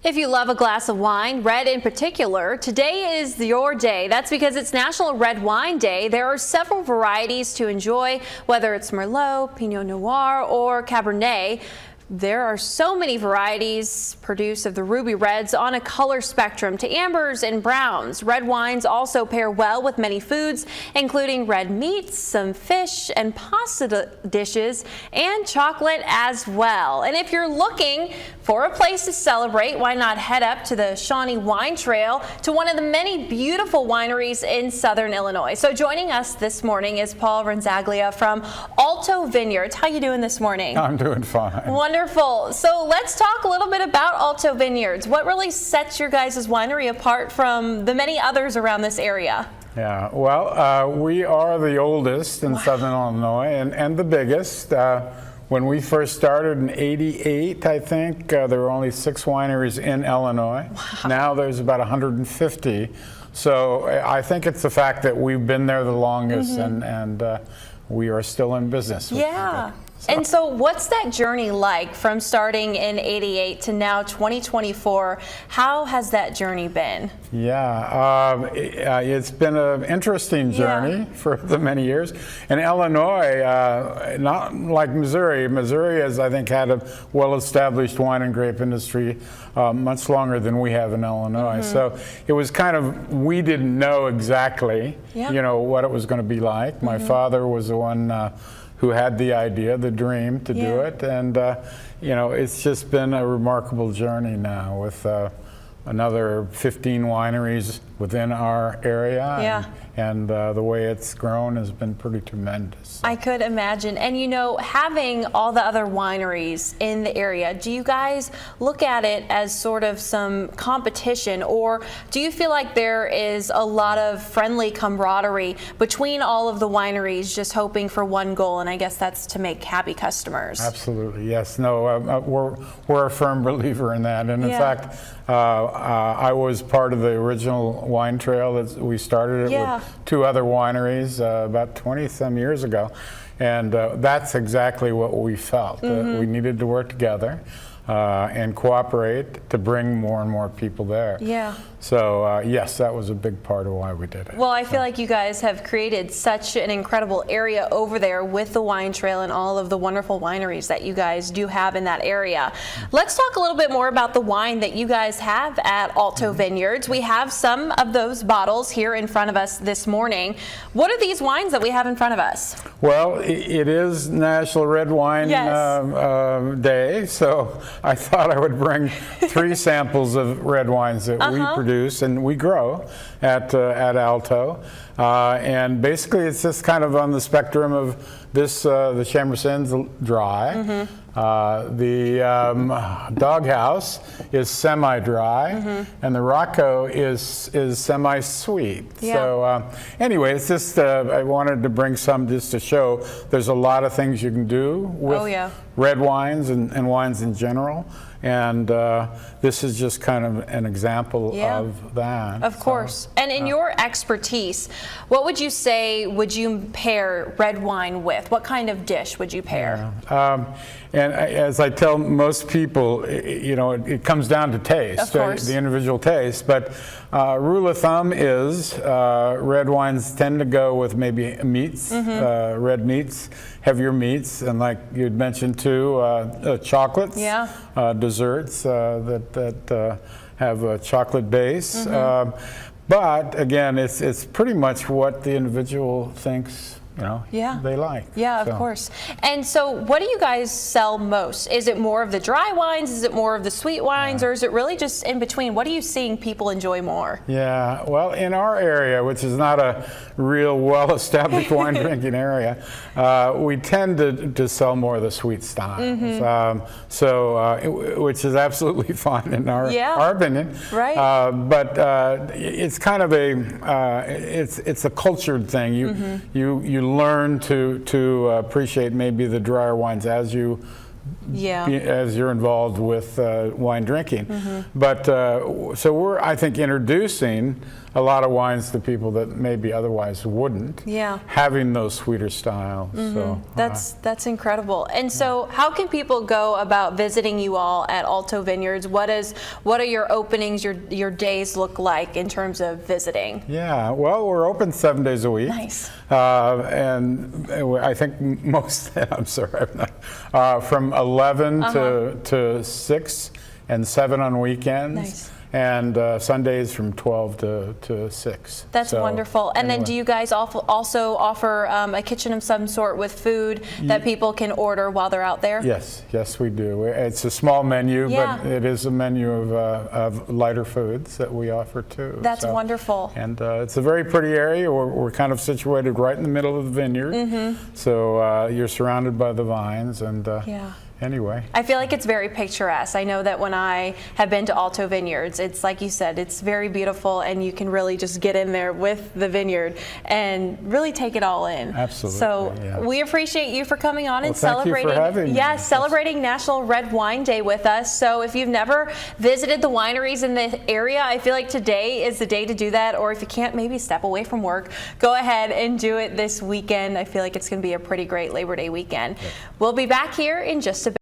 If you love a glass of wine, red in particular, today is your day. That's because it's National Red Wine Day. There are several varieties to enjoy, whether it's Merlot, Pinot Noir, or Cabernet. There are so many varieties produced of the ruby reds on a color spectrum to ambers and browns. Red wines also pair well with many foods, including red meats, some fish and pasta dishes, and chocolate as well. And if you're looking for a place to celebrate, why not head up to the Shawnee Wine Trail to one of the many beautiful wineries in southern Illinois. So joining us this morning is Paul Renzaglia from Alto Vineyards. How you doing this morning? I'm doing fine. Wonderful. So let's talk a little bit about Alto Vineyards. What really sets your guys' winery apart from the many others around this area? Yeah, well, we are the oldest in southern Illinois and the biggest. When we first started in '88, I think, there were only 6 wineries in Illinois. Wow. Now there's about 150. So I think it's the fact that we've been there the longest and we are still in business. Yeah. And so what's that journey like from starting in '88 to now 2024? How has that journey been? Yeah, it's been an interesting journey for the many years. In Illinois, not like Missouri. Missouri has, I think, had a well-established wine and grape industry much longer than we have in Illinois. So it was kind of, we didn't know exactly, you know, what it was going to be like. My father was the one who had the idea, the dream to do it, and you know, it's just been a remarkable journey now with another 15 wineries within our area, and the way it's grown has been pretty tremendous. I could imagine. And you know, having all the other wineries in the area, do you guys look at it as sort of some competition, or do you feel like there is a lot of friendly camaraderie between all of the wineries just hoping for one goal, and I guess that's to make happy customers? Absolutely, yes. No, we're a firm believer in that, and in fact, I was part of the original wine trail that we started it with 2 other wineries about 20-some years ago, and that's exactly what we felt. We needed to work together and cooperate to bring more and more people there. Yeah. So yes, that was a big part of why we did it. Well, I feel like you guys have created such an incredible area over there with the wine trail and all of the wonderful wineries that you guys do have in that area. Let's talk a little bit more about the wine that you guys have at Alto Vineyards. We have some of those bottles here in front of us this morning. What are these wines that we have in front of us? Well, it is National Red Wine Day, so I thought I would bring 3 samples of red wines that we produce and we grow at Alto, and basically it's just kind of on the spectrum of this. The Chamberson's dry, the Doghouse is semi-dry, and the Rocco is semi-sweet. So anyway, it's just I wanted to bring some just to show there's a lot of things you can do with red wines and wines in general. And this is just kind of an example of that. Of course. And in your expertise, what would you say would you pair red wine with? What kind of dish would you pair? And as I tell most people, you know, it comes down to taste, the individual taste. But rule of thumb is red wines tend to go with maybe meats, red meats, heavier meats, and like you'd mentioned too, chocolates, desserts that have a chocolate base. But again, it's pretty much what the individual thinks, you know, they like. Yeah, of course. And so what do you guys sell most? Is it more of the dry wines? Is it more of the sweet wines? Or is it really just in between? What are you seeing people enjoy more? Yeah, well, in our area, which is not a real well-established wine drinking area, we tend to sell more of the sweet styles. Which is absolutely fine in our opinion. Right. But it's kind of it's a cultured thing. You learn to appreciate maybe the drier wines as you Yeah. as you're involved with wine drinking. But so we're, I think, introducing a lot of wines to people that maybe otherwise wouldn't. Yeah. Having those sweeter styles. So That's incredible. And so how can people go about visiting you all at Alto Vineyards? What are your openings, your days look like in terms of visiting? yeah, well, we're open 7 days a week. Nice. And I think most, I'm sorry, I'm not, from 11 to 6 and 7 on weekends. Nice. And Sundays from 12 to 6. That's So, wonderful. And then anyway. do you guys also offer a kitchen of some sort with food that people can order while they're out there? Yes, yes, we do. It's a small menu, Yeah. but it is a menu of lighter foods that we offer too. That's wonderful. And it's a very pretty area. We're kind of situated right in the middle of the vineyard. So you're surrounded by the vines. And Yeah. anyway. I feel like it's very picturesque. I know that when I have been to Alto Vineyards, it's like you said, it's very beautiful, and you can really just get in there with the vineyard and really take it all in. Absolutely, So yeah. we appreciate you for coming on and Well, thank you for celebrating. having me. Yes, celebrating National Red Wine Day with us. So if you've never visited the wineries in the area, I feel like today is the day to do that. Or if you can't, maybe step away from work, go ahead and do it this weekend. I feel like it's going to be a pretty great Labor Day weekend. We'll be back here in just a